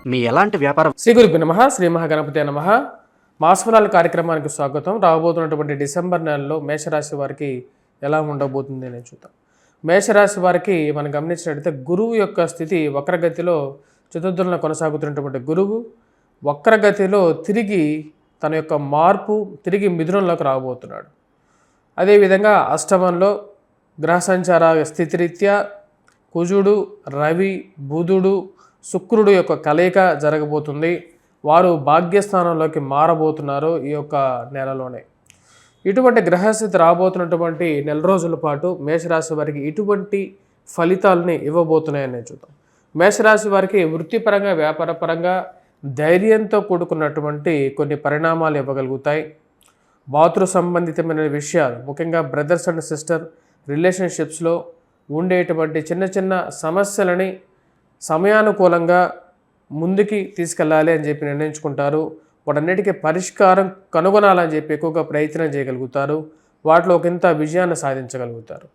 మీ ఎలాంటి వ్యాపారం శ్రీ గురుభ్యో నమః. శ్రీ మహాగణపతే నమః. మాసఫలాల కార్యక్రమానికి స్వాగతం. రాబోతున్నటువంటి డిసెంబర్ నెలలో మేషరాశి వారికి ఎలా ఉండబోతుంది అని చూద్దాం. మేషరాశి వారికి మనం గమనించినట్లయితే గురువు యొక్క స్థితి వక్రగతిలో చతుర్థులను కొనసాగుతున్నటువంటి గురువు వక్రగతిలో తిరిగి తన యొక్క మార్పు తిరిగి మిథునంలోకి రాబోతున్నాడు. అదేవిధంగా అష్టమంలో గ్రహ సంచార స్థితిరీత్యా కుజుడు, రవి, బుధుడు, శుక్రుడు యొక్క కలయిక జరగబోతుంది. వారు భాగ్యస్థానంలోకి మారబోతున్నారు ఈ యొక్క నెలలోనే. ఇటువంటి గ్రహస్థితి రాబోతున్నటువంటి నెల రోజుల పాటు మేషరాశి వారికి ఇటువంటి ఫలితాలని ఇవ్వబోతున్నాయని చూద్దాం. మేషరాశి వారికి వృత్తిపరంగా వ్యాపారపరంగా ధైర్యంతో కూడుకున్నటువంటి కొన్ని పరిణామాలు ఇవ్వగలుగుతాయి. మాతృ సంబంధితమైన విషయాలు ముఖ్యంగా బ్రదర్స్ అండ్ సిస్టర్ రిలేషన్షిప్స్లో ఉండేటువంటి చిన్న చిన్న సమస్యలని సమయానుకూలంగా ముందుకి తీసుకెళ్ళాలి అని చెప్పి నిర్ణయించుకుంటారు. వాటన్నిటికీ పరిష్కారం కనుగొనాలని చెప్పి ఎక్కువగా ప్రయత్నం చేయగలుగుతారు. వాటిలో ఒకంత విజయాన్ని సాధించగలుగుతారు.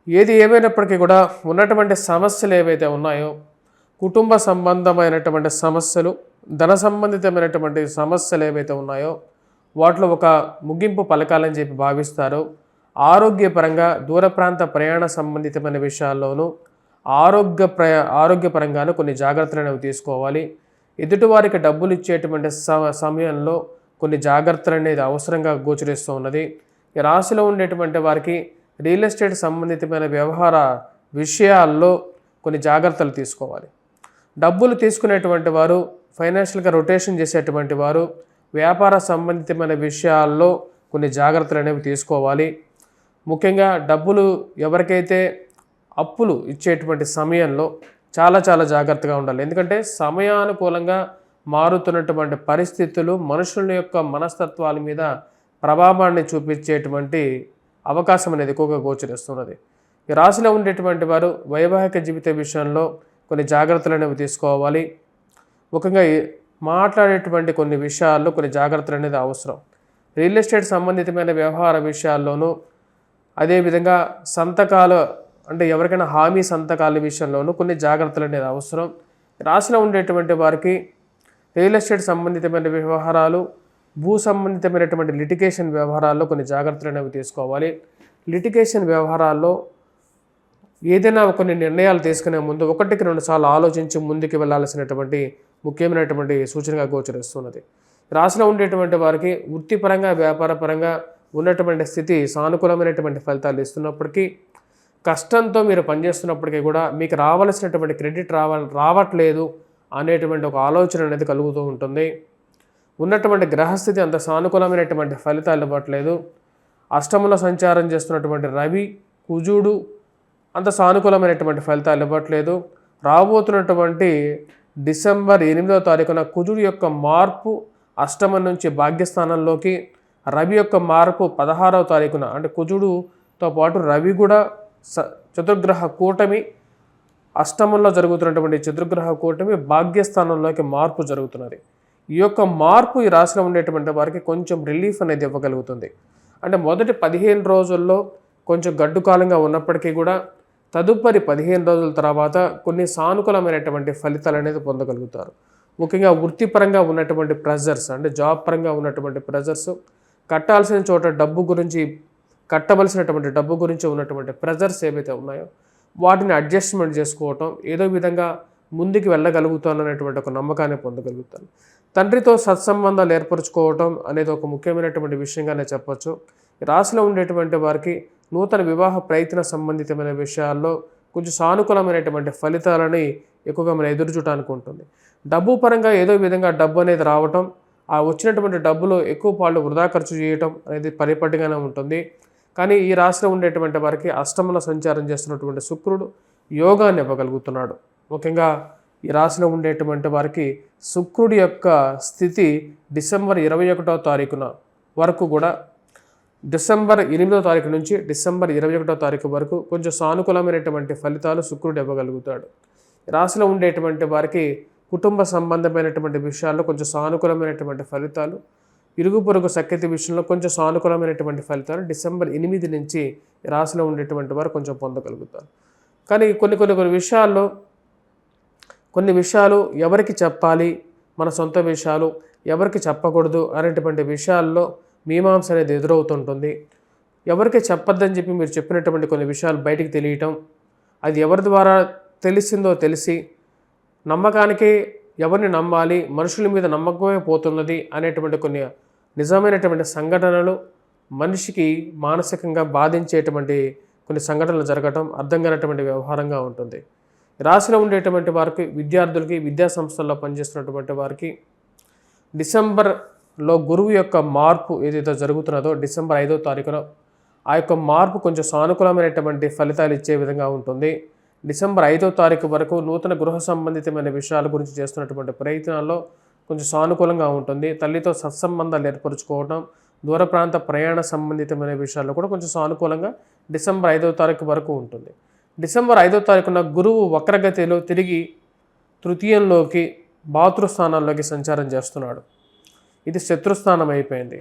ఏది ఏమైనప్పటికీ కూడా ఉన్నటువంటి సమస్యలు ఏవైతే ఉన్నాయో కుటుంబ సంబంధమైనటువంటి సమస్యలు, ధన సంబంధితమైనటువంటి సమస్యలు ఏవైతే ఉన్నాయో వాటిలో ఒక ముగింపు పలకాలని చెప్పి భావిస్తారు. ఆరోగ్యపరంగా దూర ప్రాంత ప్రయాణ సంబంధితమైన విషయాల్లోనూ ఆరోగ్యపరంగాను కొన్ని జాగ్రత్తలు అనేవి తీసుకోవాలి. ఎదుటివారికి డబ్బులు ఇచ్చేటువంటి సమయంలో కొన్ని జాగ్రత్తలు అనేది అవసరంగా గోచరిస్తూ ఉన్నది. ఈ రాశిలో ఉండేటువంటి వారికి రియల్ ఎస్టేట్ సంబంధితమైన వ్యవహార విషయాల్లో కొన్ని జాగ్రత్తలు తీసుకోవాలి. డబ్బులు తీసుకునేటువంటి వారు, ఫైనాన్షియల్గా రొటేషన్ చేసేటువంటి వారు వ్యాపార సంబంధితమైన విషయాల్లో కొన్ని జాగ్రత్తలు అనేవి తీసుకోవాలి. ముఖ్యంగా డబ్బులు ఎవరికైతే అప్పులు ఇచ్చేటువంటి సమయంలో చాలా జాగ్రత్తగా ఉండాలి. ఎందుకంటే సమయానుకూలంగా మారుతున్నటువంటి పరిస్థితులు మనుషుల యొక్క మనస్తత్వాల మీద ప్రభావాన్ని చూపించేటువంటి అవకాశం అనేది ఎక్కువగా గోచరిస్తున్నది. ఈ రాశిలో ఉండేటువంటి వారు వైవాహిక జీవిత విషయంలో కొన్ని జాగ్రత్తలు అనేవి తీసుకోవాలి. ముఖ్యంగా మాట్లాడేటువంటి కొన్ని విషయాల్లో కొన్ని జాగ్రత్తలు అనేది అవసరం. రియల్ ఎస్టేట్ సంబంధితమైన వ్యవహార విషయాల్లోనూ అదేవిధంగా సంతకాలు అంటే ఎవరికైనా హామీ సంతకాల విషయంలోనూ కొన్ని జాగ్రత్తలు అనేది అవసరం. రాశిలో ఉండేటువంటి వారికి రియల్ ఎస్టేట్ సంబంధితమైన వ్యవహారాలు, భూ సంబంధితమైనటువంటి లిటిగేషన్ వ్యవహారాల్లో కొన్ని జాగ్రత్తలు అనేవి తీసుకోవాలి. లిటిగేషన్ వ్యవహారాల్లో ఏదైనా కొన్ని నిర్ణయాలు తీసుకునే ముందు 1-2 సార్లు ఆలోచించి ముందుకు వెళ్ళాల్సినటువంటి ముఖ్యమైనటువంటి సూచనగా గోచరిస్తున్నది. రాశిలో ఉండేటువంటి వారికి వృత్తిపరంగా వ్యాపారపరంగా ఉన్నటువంటి స్థితి సానుకూలమైనటువంటి ఫలితాలు ఇస్తున్నప్పటికీ కష్టంతో మీరు పనిచేస్తున్నప్పటికీ కూడా మీకు రావాల్సినటువంటి క్రెడిట్ రావట్లేదు అనేటువంటి ఒక ఆలోచన అనేది కలుగుతూ ఉంటుంది. ఉన్నటువంటి గ్రహస్థితి అంత సానుకూలమైనటువంటి ఫలితాలు ఇవ్వట్లేదు. అష్టమంలో సంచారం చేస్తున్నటువంటి రవి, కుజుడు అంత సానుకూలమైనటువంటి ఫలితాలు ఇవ్వట్లేదు. రాబోతున్నటువంటి డిసెంబర్ 8వ తారీఖున కుజుడు యొక్క మార్పు అష్టమం నుంచి భాగ్యస్థానంలోకి, రవి యొక్క మార్పు 16వ తారీఖున అంటే కుజుడుతో పాటు రవి కూడా చతుర్గ్రహ కూటమి అష్టమంలో జరుగుతున్నటువంటి చతుర్గ్రహ కూటమి భాగ్యస్థానంలోకి మార్పు జరుగుతున్నది. ఈ యొక్క మార్పు ఈ రాశిలో ఉండేటువంటి వారికి కొంచెం రిలీఫ్ అనేది ఇవ్వగలుగుతుంది. అంటే మొదటి 15 రోజుల్లో కొంచెం గడ్డు కాలంగా ఉన్నప్పటికీ కూడా తదుపరి 15 రోజుల తర్వాత కొన్ని సానుకూలమైనటువంటి ఫలితాలు అనేది పొందగలుగుతారు. ముఖ్యంగా వృత్తిపరంగా ఉన్నటువంటి ప్రెజర్స్ అంటే జాబ్ పరంగా ఉన్నటువంటి ప్రెజర్స్, కట్టాల్సిన చోట కట్టవలసినటువంటి డబ్బు గురించి ఉన్నటువంటి ప్రెజర్స్ ఏవైతే ఉన్నాయో వాటిని అడ్జస్ట్మెంట్ చేసుకోవటం, ఏదో విధంగా ముందుకు వెళ్ళగలుగుతాననేటువంటి ఒక నమ్మకాన్ని పొందగలుగుతాను. తండ్రితో సత్సంబంధాలు ఏర్పరచుకోవటం అనేది ఒక ముఖ్యమైనటువంటి విషయంగానే చెప్పచ్చు. రాశిలో ఉండేటువంటి వారికి నూతన వివాహ ప్రయత్న సంబంధితమైన విషయాల్లో కొంచెం సానుకూలమైనటువంటి ఫలితాలని ఎక్కువగా మనం ఎదురుచూడటానికి ఉంటుంది. డబ్బు పరంగా ఏదో విధంగా డబ్బు అనేది రావటం, ఆ వచ్చినటువంటి డబ్బులు ఎక్కువ పాళ్ళు వృధా ఖర్చు చేయటం అనేది పరిపటిగానే ఉంటుంది. కానీ ఈ రాశిలో ఉండేటువంటి వారికి అష్టమంలో సంచారం చేస్తున్నటువంటి శుక్రుడు యోగాన్ని ఇవ్వగలుగుతున్నాడు. ముఖ్యంగా ఈ రాశిలో ఉండేటువంటి వారికి శుక్రుడి యొక్క స్థితి డిసెంబర్ 21వ తారీఖున వరకు కూడా, డిసెంబర్ 8వ తారీఖు నుంచి డిసెంబర్ 21వ తారీఖు వరకు కొంచెం సానుకూలమైనటువంటి ఫలితాలు శుక్రుడు ఇవ్వగలుగుతాడు. రాశిలో ఉండేటువంటి వారికి కుటుంబ సంబంధమైనటువంటి విషయాల్లో కొంచెం సానుకూలమైనటువంటి ఫలితాలు, ఇరుగు పొరుగు సఖ్యత విషయంలో కొంచెం సానుకూలమైనటువంటి ఫలితాలు డిసెంబర్ 8 నుంచి రాశిలో ఉండేటువంటి వారు కొంచెం పొందగలుగుతారు. కానీ కొన్ని విషయాల్లో కొన్ని విషయాలు ఎవరికి చెప్పాలి, మన సొంత విషయాలు ఎవరికి చెప్పకూడదు అనేటువంటి విషయాల్లో మీమాంస అనేది ఎదురవుతుంటుంది. ఎవరికి చెప్పొద్దని చెప్పి మీరు చెప్పినటువంటి కొన్ని విషయాలు బయటికి తెలియటం, అది ఎవరి ద్వారా తెలిసిందో తెలిసి నమ్మకానికి ఎవరిని నమ్మాలి, మనుషుల మీద నమ్మకమే పోతున్నది అనేటువంటి కొన్ని నిజమైనటువంటి సంఘటనలు మనిషికి మానసికంగా బాధించేటువంటి కొన్ని సంఘటనలు జరగటం అర్థం కానటువంటి వ్యవహారంగా ఉంటుంది. రాశిలో ఉండేటువంటి వారికి, విద్యార్థులకి, విద్యా సంస్థల్లో పనిచేస్తున్నటువంటి వారికి డిసెంబర్లో గురువు యొక్క మార్పు ఏదైతే జరుగుతున్నదో డిసెంబర్ 5వ తారీఖున ఆ యొక్క మార్పు కొంచెం సానుకూలమైనటువంటి ఫలితాలు ఇచ్చే విధంగా ఉంటుంది. డిసెంబర్ 5వ తారీఖు వరకు నూతన గృహ సంబంధితమైన విషయాల గురించి చేస్తున్నటువంటి ప్రయత్నాల్లో కొంచెం సానుకూలంగా ఉంటుంది. తల్లితో సత్సంబంధాలు ఏర్పరచుకోవడం, దూర ప్రాంత ప్రయాణ సంబంధితమైన విషయాల్లో కూడా కొంచెం సానుకూలంగా డిసెంబర్ 5వ తారీఖు వరకు ఉంటుంది. డిసెంబర్ 5వ తారీఖున గురువు వక్రగతిలో తిరిగి తృతీయంలోకి, భాతృస్థానాల్లోకి సంచారం చేస్తున్నాడు. ఇది శత్రుస్థానం అయిపోయింది.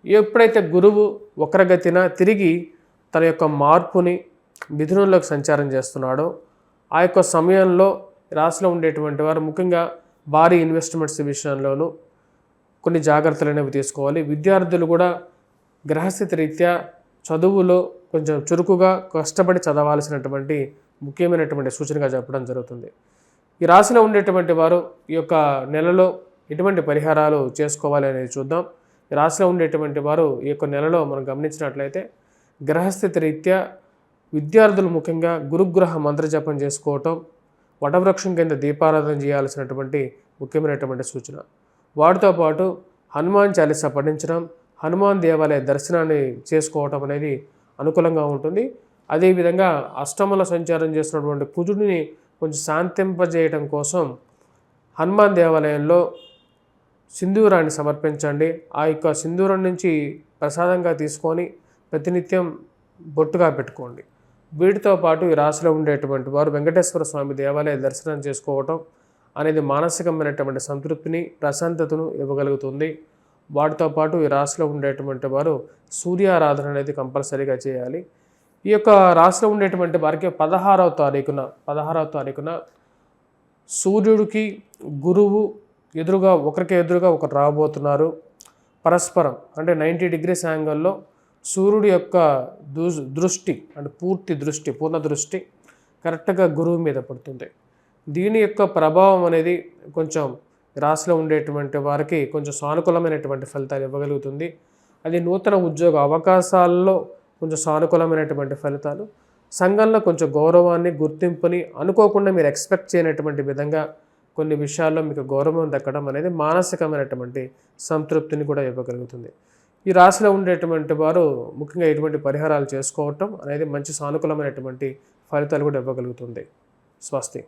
ఎప్పుడైతే గురువు వక్రగతిన తిరిగి తన యొక్క మార్పుని మిథునంలోకి సంచారం చేస్తున్నాడో ఆ యొక్క సమయంలో రాశిలో ఉండేటువంటి వారు ముఖ్యంగా భారీ ఇన్వెస్ట్మెంట్స్ విషయంలోనూ కొన్ని జాగ్రత్తలు అనేవి తీసుకోవాలి. విద్యార్థులు కూడా గ్రహస్థితి రీత్యా చదువులో కొంచెం చురుకుగా కష్టపడి చదవాల్సినటువంటి ముఖ్యమైనటువంటి సూచనగా చెప్పడం జరుగుతుంది. ఈ రాశిలో ఉండేటువంటి వారు ఈ యొక్క నెలలో ఎటువంటి పరిహారాలు చేసుకోవాలి అనేది చూద్దాం. ఈ రాశిలో ఉండేటువంటి వారు ఈ యొక్క నెలలో మనం గమనించినట్లయితే గ్రహస్థితి రీత్యా విద్యార్థులు ముఖ్యంగా గురుగ్రహ మంత్రజపం చేసుకోవటం, వటవృక్షం కింద దీపారాధన చేయాల్సినటువంటి ముఖ్యమైనటువంటి సూచన. వాటితో పాటు హనుమాన్ చాలీసా పఠించడం, హనుమాన్ దేవాలయ దర్శనాన్ని చేసుకోవటం అనేది అనుకూలంగా ఉంటుంది. అదేవిధంగా అష్టమంలో సంచారం చేస్తున్నటువంటి కుజుడిని కొంచెం శాంతింపజేయడం కోసం హనుమాన్ దేవాలయంలో సింధూరాన్ని సమర్పించండి. ఆ యొక్క సింధూరం నుంచి ప్రసాదంగా తీసుకొని ప్రతినిత్యం బొట్టుగా పెట్టుకోండి. వీటితో పాటు ఈ రాశిలో ఉండేటువంటి వారు వెంకటేశ్వర స్వామి దేవాలయ దర్శనం చేసుకోవటం అనేది మానసికమైనటువంటి సంతృప్తిని, ప్రశాంతతను ఇవ్వగలుగుతుంది. వాటితో పాటు ఈ రాశిలో ఉండేటువంటి వారు సూర్యారాధన అనేది కంపల్సరీగా చేయాలి. ఈ యొక్క రాశిలో ఉండేటువంటి వారికి 16వ తారీఖున సూర్యుడికి గురువు ఒకరికి ఎదురుగా ఒకరు రాబోతున్నారు. పరస్పరం అంటే 90 degrees యాంగిల్లో సూర్యుడి యొక్క దృష్టి అంటే పూర్ణ దృష్టి కరెక్ట్గా గురువు మీద పడుతుంది. దీని యొక్క ప్రభావం అనేది కొంచెం రాశిలో ఉండేటువంటి వారికి కొంచెం సానుకూలమైనటువంటి ఫలితాలు ఇవ్వగలుగుతుంది. అది నూతన ఉద్యోగ అవకాశాల్లో కొంచెం సానుకూలమైనటువంటి ఫలితాలు, సంఘంలో కొంచెం గౌరవాన్ని, గుర్తింపుని అనుకోకుండా మీరు ఎక్స్పెక్ట్ చేయనటువంటి విధంగా కొన్ని విషయాల్లో మీకు గౌరవం దక్కడం అనేది మానసికమైనటువంటి సంతృప్తిని కూడా ఇవ్వగలుగుతుంది. ఈ రాశిలో ఉండేటువంటి వారు ముఖ్యంగా ఎటువంటి పరిహారాలు చేసుకోవటం అనేది మంచి సానుకూలమైనటువంటి ఫలితాలు కూడా ఇవ్వగలుగుతుంది. స్వస్తి.